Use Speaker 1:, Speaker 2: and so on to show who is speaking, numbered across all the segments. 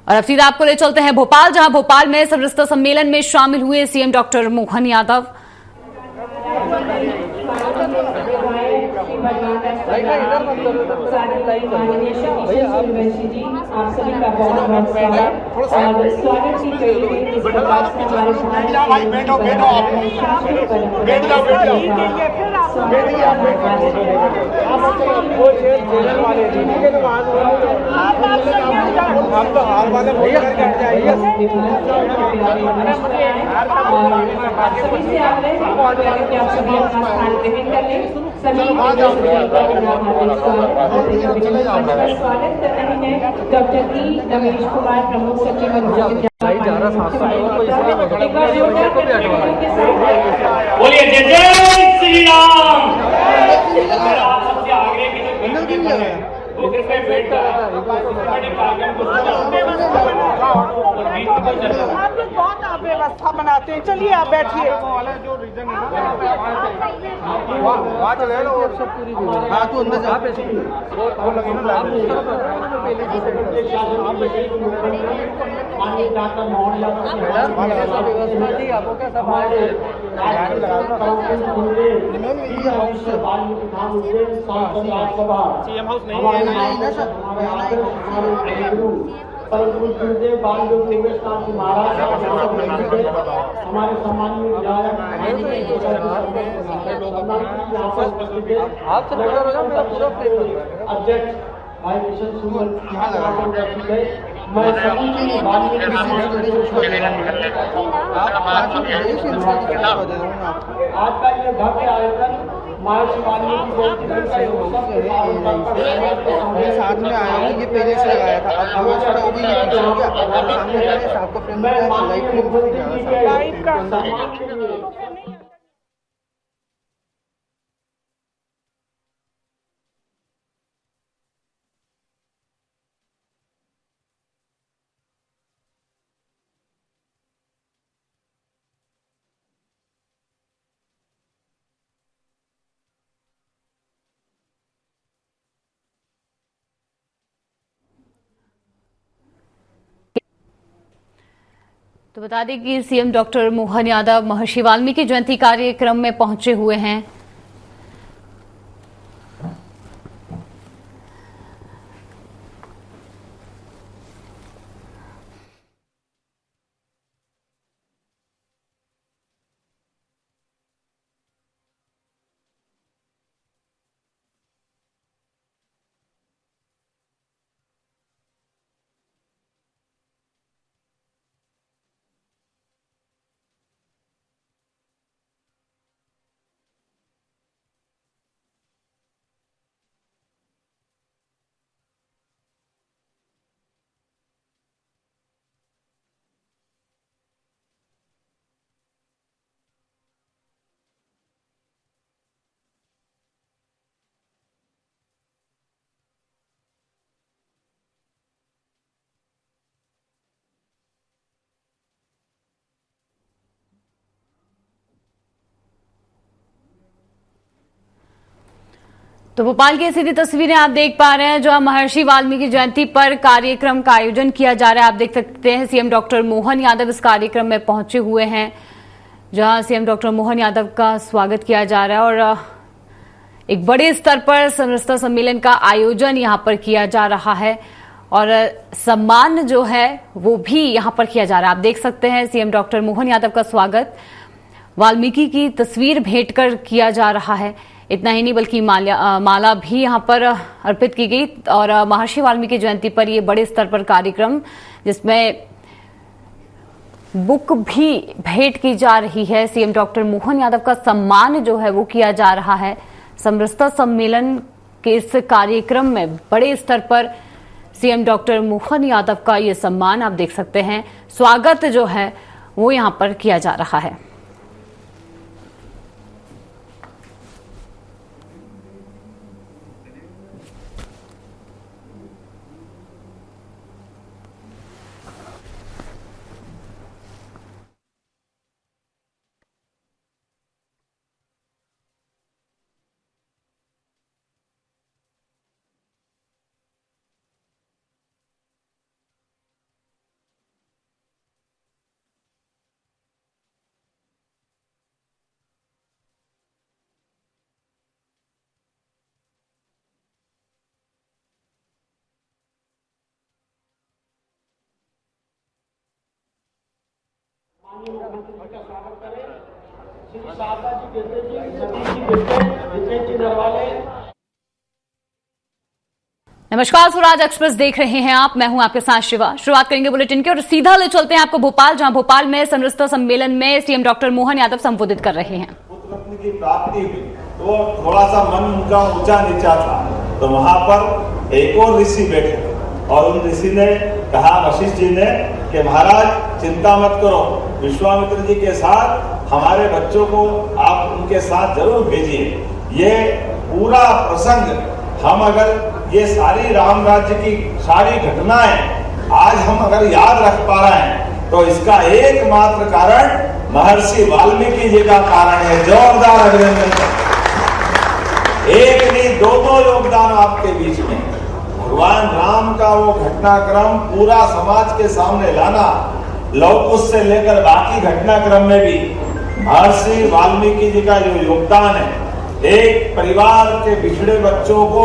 Speaker 1: और अब सीधा आपको ले चलते हैं भोपाल, जहां भोपाल में समरसता सम्मेलन में शामिल हुए सीएम डॉक्टर मोहन यादव।
Speaker 2: आप तो हार वाले भैया
Speaker 3: डॉक्टर रमेश कुमार प्रमुख सचिव
Speaker 4: बोलिए जय जय श्री राम। आप सबसे आगे की जो पे बैठ
Speaker 5: आप लोग बहुत व्यवस्था बनाते हैं। चलिए आप बैठिए।
Speaker 2: सीएम हाउस नहीं है
Speaker 3: गुरुदेव बाल महाराज हमारे सम्मानीय अध्यक्ष भाई मिशन सुमन मैं सभी आज का ये भव्य आयोजन महर्षि वाल्मीकि
Speaker 2: साथ में आया हूँ। ये पहले से लगाया था, अब व्यवस्था हो गई है। आपको
Speaker 5: लाइव का
Speaker 1: तो बता दें कि सीएम डॉक्टर मोहन यादव महर्षि वाल्मीकि जयंती कार्यक्रम में पहुंचे हुए हैं। तो भोपाल की सीधी तस्वीरें आप देख पा रहे हैं, जो महर्षि वाल्मीकि जयंती पर कार्यक्रम का आयोजन किया जा रहा है। आप देख सकते हैं सीएम डॉक्टर मोहन यादव इस कार्यक्रम में पहुंचे हुए हैं, जहां सीएम डॉक्टर मोहन यादव का स्वागत किया जा रहा है और एक बड़े स्तर पर समरसता सम्मेलन का आयोजन यहां पर किया जा रहा है और सम्मान जो है वो भी यहां पर किया जा रहा है। आप देख सकते हैं सीएम डॉक्टर मोहन यादव का स्वागत वाल्मीकि की तस्वीर भेंट कर किया जा रहा है। इतना ही नहीं बल्कि माला भी यहां पर अर्पित की गई और महर्षि वाल्मीकि जयंती पर ये बड़े स्तर पर कार्यक्रम, जिसमें बुक भी भेंट की जा रही है। सीएम डॉक्टर मोहन यादव का सम्मान जो है वो किया जा रहा है। समरसता सम्मेलन के इस कार्यक्रम में बड़े स्तर पर सीएम डॉक्टर मोहन यादव का ये सम्मान आप देख सकते हैं, स्वागत जो है वो यहां पर किया जा रहा है।
Speaker 3: मुख्यमंत्री का स्वागत करें। श्री शारदा जी बेटे जी, सतीश जी बेटे, विजय जी नरवाले।
Speaker 1: नमस्कार, स्वराज एक्सप्रेस देख रहे हैं आप। मैं हूं आपके साथ शिवा। शुरुआत करेंगे बुलेटिन की और सीधा ले चलते हैं आपको भोपाल, जहां भोपाल में समरसता सम्मेलन में सीएम डॉक्टर मोहन यादव संबोधित कर रहे हैं।
Speaker 6: पुत्र रत्न की प्राप्ति हुई तो थोड़ा सा मन उनका ऊंचा नीचा था, तो वहां पर एक और ऋषि बैठे और उन ऋषि ने कहा, वशिष्ठ जी ने, कि महाराज चिंता मत करो, विश्वामित्र जी के साथ हमारे बच्चों को आप उनके साथ जरूर भेजिए। ये पूरा प्रसंग हम अगर ये सारी राम राज्य की सारी घटनाएं आज हम अगर याद रख पा रहे हैं तो इसका एकमात्र कारण महर्षि वाल्मीकि जी का कारण है। जोरदार अभिनंदन। एक नहीं दो योगदान आपके बीच में। भगवान राम का वो घटनाक्रम पूरा समाज के सामने लाना, लव कुश से लेकर बाकी घटनाक्रम में भी महर्षि वाल्मीकि जी का जो योगदान है, एक परिवार के बिछड़े बच्चों को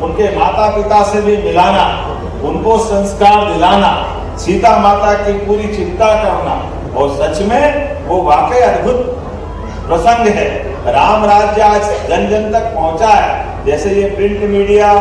Speaker 6: उनके माता पिता से भी मिलाना, उनको संस्कार दिलाना, सीता माता की पूरी चिंता करना, और सच में वो वाकई अद्भुत प्रसंग है। राम राज्य आज जन जन तक पहुंचा है। जैसे ये print media,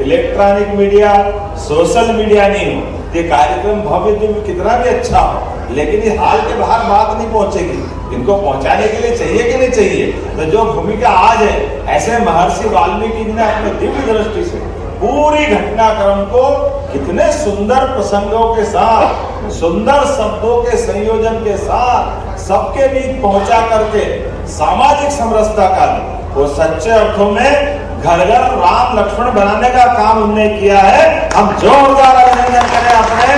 Speaker 6: electronic media, social media नहीं हो, ये कार्यक्रम भव्य दिव्य कितना भी अच्छा हो, लेकिन ये हाल के बाहर बात नहीं पहुंचेगी। इनको पहुंचाने के लिए चाहिए कि नहीं चाहिए? तो जो भूमिका आज है, ऐसे महर्षि वाल्मीकि जी ने अपने दिव्य दृष्टि से पूरी घटनाक्रम को कितने सुंदर प्रसंगों के साथ, सुंदर शब्दों के संयोजन के साथ सबके बीच पहुंचा करके सामाजिक समरसता का वो सच्चे अर्थों में घर घर राम लक्ष्मण बनाने का काम उन्होंने किया है। हम जोरदार अभिनंदन करें अपने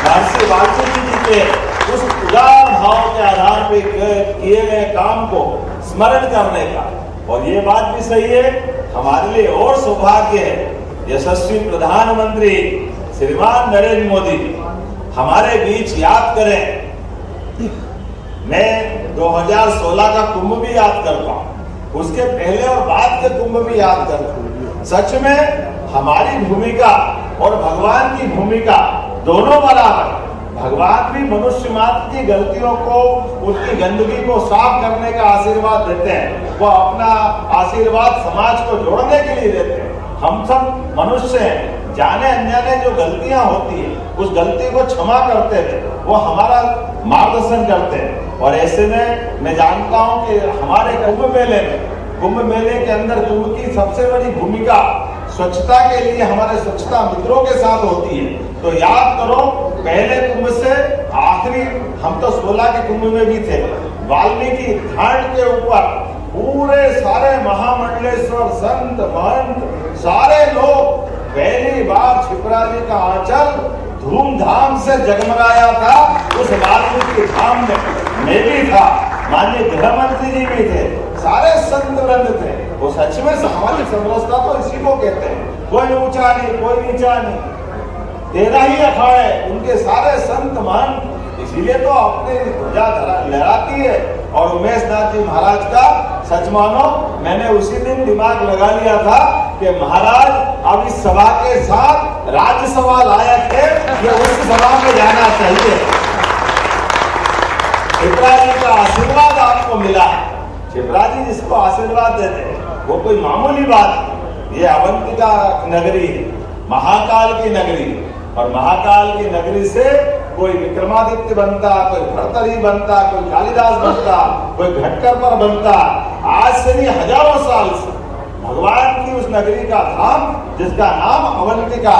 Speaker 6: महर्षि वाल्मीकि जी के उस उदार भाव के आधार पर किए गए काम को स्मरण करने का। और ये बात भी सही है, हमारे लिए और सौभाग्य है, यशस्वी प्रधानमंत्री श्रीमान नरेंद्र मोदी हमारे बीच याद करें। मैं 2016 का कुंभ भी याद करता हूँ, उसके पहले और बाद के कुंभ भी याद करता हूँ। सच में हमारी भूमिका और भगवान की भूमिका दोनों बराबर। भगवान भी मनुष्य मात्र की गलतियों को, उसकी गंदगी को साफ करने का आशीर्वाद देते हैं। वो अपना आशीर्वाद समाज को जोड़ने के लिए देते हैं। हम सब मनुष्य हैं, जाने अनजाने जो गलतियां होती है उस गलती को क्षमा करते थे, वो हमारा मार्गदर्शन करते हैं। और ऐसे में मैं जानता हूं कि हमारे कुंभ मेले के अंदर कुंभ की सबसे बड़ी भूमिका स्वच्छता के लिए हमारे स्वच्छता मित्रों के साथ होती है। तो याद करो, पहले कुंभ से आखिरी, हम तो 16 के कुंभ में भी थे, वाल्मीकि घाट के ऊपर पूरे सारे महामंडलेश्वर संत महंत सारे लोग पहली बार क्षिप्रा जी का आंचल धूमधाम से जगमगाया था। उस वाल्मीकि धाम में मैं भी था, माननीय गृह मंत्री जी भी थे, सारे संत वृंद थे। वो सच में सामाजिक समरसता तो इसी को कहते हैं। कोई ऊंचा नहीं, कोई नीचा नहीं, 13 ही अखाड़े, उनके सारे संत महंत, इसीलिए तो अपने ध्वजा लहराती है। और उमेश नाथ जी महाराज का सच मानो, मैंने उसी दिन दिमाग लगा लिया था कि महाराज अब इस सभा के साथ राज्यसभा लायक है, ये उस सभा में जाना चाहिए। क्षिप्रा जी का आशीर्वाद आपको मिला। क्षिप्रा जी जिसको आशीर्वाद देते हैं वो कोई मामूली बात। ये अवंतिका नगरी है, महाकाल की नगरी, और महाकाल की नगरी से कोई विक्रमादित्य बनता, कोई भर्तरी बनता, कोई कालिदास बनता, कोई घटकर पर बनता। आज से नहीं, हजारों साल से भगवान की उस नगरी का धाम जिसका नाम अवंतिका।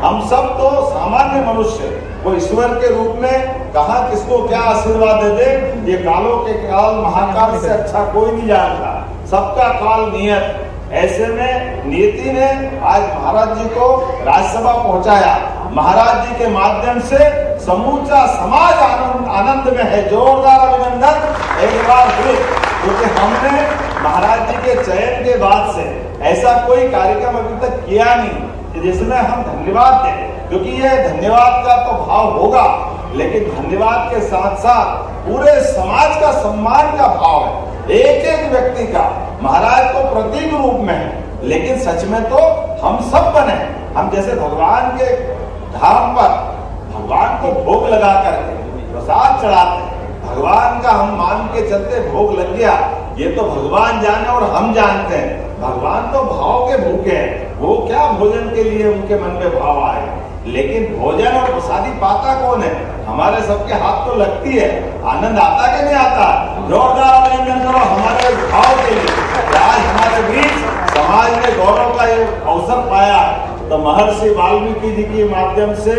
Speaker 6: हम सब तो सामान्य मनुष्य, वो ईश्वर के रूप में कहाँ किसको क्या आशीर्वाद दे दे, ये कालों के काल महाकाल से अच्छा कोई नहीं जानता। सबका काल नियत। ऐसे में नियति ने आज महाराज जी को राज्यसभा पहुंचाया। महाराज जी के माध्यम से समूचा समाज आनंद में है। जोरदार अभिनंदन एक बार फिर, क्योंकि हमने महाराज जी के चयन के बाद से ऐसा कोई कार्यक्रम अभी तक किया नहीं जिसमें हम धन्यवाद दें, क्योंकि ये धन्यवाद का तो भाव होगा, लेकिन धन्यवाद के साथ साथ पूरे समाज का सम्मान का भाव है। एक एक व्यक्ति का महाराज तो प्रतीक रूप में है, लेकिन सच में तो हम सब बने। हम जैसे भगवान के धाम पर भगवान को भोग लगा करके प्रसाद चढ़ाते हैं, भगवान का हम मान के चलते भोग लग गया, ये तो भगवान जाने और हम जानते हैं। भगवान तो भाव के भूखे हैं, वो क्या भोजन के लिए उनके मन में भाव आए, लेकिन भोजन और प्रसादी पाता कौन है? हमारे सबके हाथ तो लगती है, आनंद आता कि नहीं आता? जोरदार अभिनंदन करो हमारे भाव के लिए। आज हमारे बीच समाज ने गौरव का ये अवसर पाया, तो महर्षि वाल्मीकि जी के माध्यम से,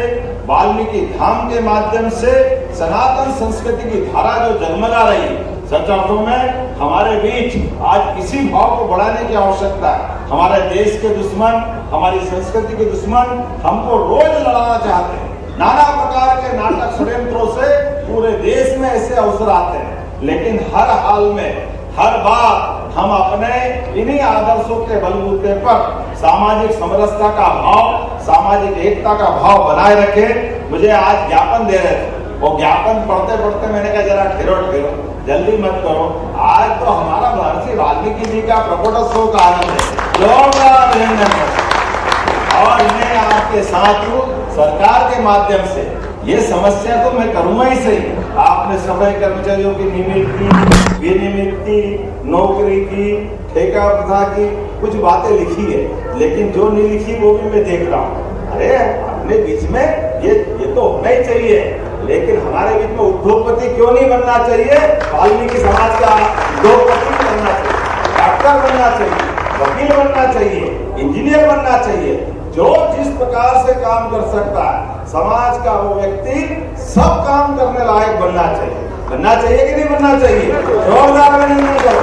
Speaker 6: वाल्मीकि धाम के माध्यम से सनातन संस्कृति की धारा जो जगमगा रही, सच अर्थों में हमारे बीच आज इसी भाव को बढ़ाने की आवश्यकता है। हमारे देश के दुश्मन, हमारी संस्कृति के दुश्मन हमको रोज लड़ाना चाहते हैं। नाना प्रकार के नाटक षड्यंत्रों से पूरे देश में ऐसे अवसर आते हैं, लेकिन हर हाल में, हर बार हम अपने इन्हीं आदर्शों के बलबूते पर सामाजिक समरसता का भाव, सामाजिक एकता का भाव बनाए रखे। मुझे आज ज्ञापन दे रहे थे, वो ज्ञापन पढ़ते पढ़ते मैंने कहा जरा ठहरो, जल्दी मत करो। आज तो हमारा महर्षि वाल्मीकि जी का प्रकटोत्सव का आनंद है, जोरदार अभिनंदन। और इन्हें आपके साथ सरकार के माध्यम से ये समस्या तो मैं करूंगा ही सही। आपने सफाई कर्मचारियों की निमित्ती, विनिमित्ती, नौकरी की, ठेका प्रथा की कुछ बातें लिखी है, लेकिन जो नहीं लिखी वो भी मैं देख रहा हूँ। अरे अपने बीच में ये तो होना ही चाहिए, लेकिन हमारे बीच में उद्योगपति क्यों नहीं बनना चाहिए? वाल्मीकि समाज का उद्योगपति बनना चाहिए, डॉक्टर बनना चाहिए, वकील बनना चाहिए, इंजीनियर बनना चाहिए। जो जिस प्रकार से काम कर सकता है, समाज का वो व्यक्ति सब काम करने लायक बनना चाहिए। बनना चाहिए कि नहीं बनना चाहिए? जोरदार अभिनंदन करो।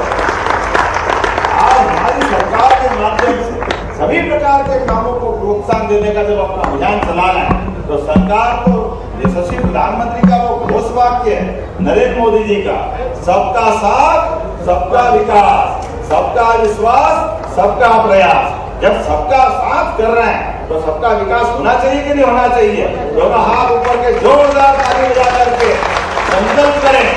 Speaker 6: आज हमारी सरकार के माध्यम से सभी प्रकार के कामों को प्रोत्साहन देने का जब अपना अभियान चलाना है, तो सरकार को यशस्वी प्रधानमंत्री का वो घोष वाक्य है नरेंद्र मोदी जी का, सबका साथ, सबका विकास, सबका विश्वास, सबका प्रयास। जब सबका साथ कर रहे हैं तो सबका विकास होना चाहिए कि नहीं होना चाहिए? दोनों हाथ ऊपर के जोरदार ताली बजा करके संकल्प करें।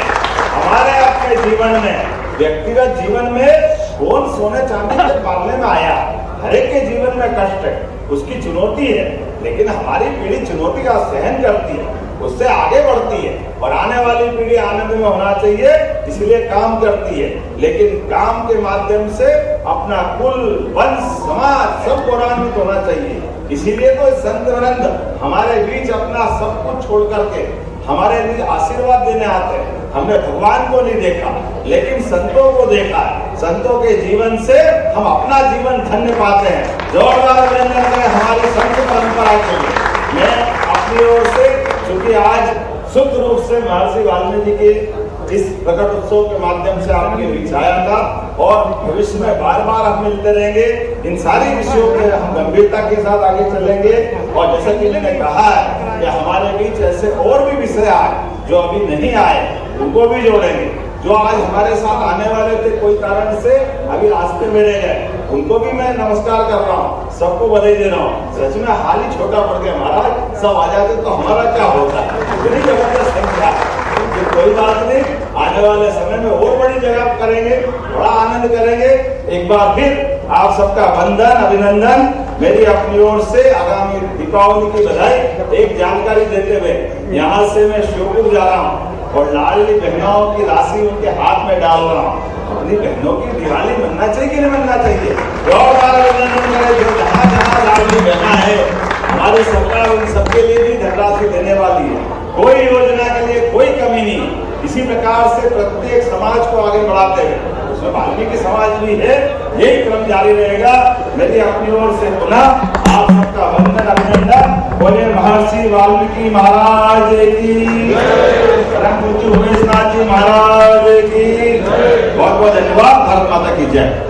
Speaker 6: हमारे अपने जीवन में, व्यक्तिगत जीवन में कौन सोने चांदी के पालने में आया? हर एक के जीवन में कष्ट है, उसकी चुनौती है, लेकिन हमारी पीढ़ी चुनौती का सहन करती है, उससे आगे बढ़ती है, और आने वाली पीढ़ी आनंद में होना चाहिए, इसलिए काम करती है। लेकिन काम के माध्यम से अपना कुल, वंश, समाज सब गौरवान्वित होना चाहिए। इसीलिए तो संत वृंद हमारे बीच अपना सब कुछ छोड़ करके हमारे लिए आशीर्वाद देने आते हैं। हमने भगवान को नहीं देखा, लेकिन संतों को देखा है। संतों के जीवन से हम अपना जीवन धन्य पाते हैं। जोरदार अभिनंदन करें हमारी संत परंपरा के लिए। मैं अपनी ओर से, क्योंकि आज शुद्ध रूप से महर्षि वाल्मीकि के इस प्रकट उत्सव के माध्यम से आपके बीच आया था, और भविष्य में बार बार हम मिलते रहेंगे। इन सारी विषयों के हम गंभीरता के साथ आगे चलेंगे, और जैसा कि मैंने कहा है कि हमारे बीच ऐसे और भी विषय आए जो अभी नहीं आए, उनको भी जोड़ेंगे। जो आज हमारे साथ आने वाले थे, कोई कारण से अभी रास्ते में रह गए, उनको भी मैं नमस्कार कर रहा हूँ, सबको बधाई दे रहा हूँ। सच में हाल ही छोटा पड़ गया महाराज, सब आ जाते तो हमारा क्या होता है? इतनी जबरदस्त संख्या, कोई बात नहीं, आने वाले समय में और बड़ी जगह करेंगे, बड़ा आनंद करेंगे। एक बार फिर आप सबका वंदन, अभिनंदन। मेरी अपनी ओर से आगामी दीपावली की बधाई। एक जानकारी देते हुए यहाँ से मैं श्योपुर जा रहा हूँ, और लाडली बहनों की राशि उनके हाथ में डाल रहा हूँ। अपनी बहनों की दिवाली मनना चाहिए कि नहीं मनना चाहिए? जोरदार अभिनंदन करें। जो जहाँ जहाँ लाडली बहना है, हमारी सरकार उन सबके लिए भी धनराशि देने वाली है। कोई योजना के लिए कोई कमी नहीं। इसी प्रकार से प्रत्येक समाज को आगे बढ़ाते हैं, उसमें वाल्मीकि समाज भी है, यही क्रम जारी रहेगा। मेरी अपनी ओर से पुनः आप सबका वंदन, अभिनंदन। बोले महर्षि वाल्मीकि महाराज की, परम पूज्य उमेश नाथ जी महाराज की। बहुत बहुत धन्यवाद। भारत माता की जय।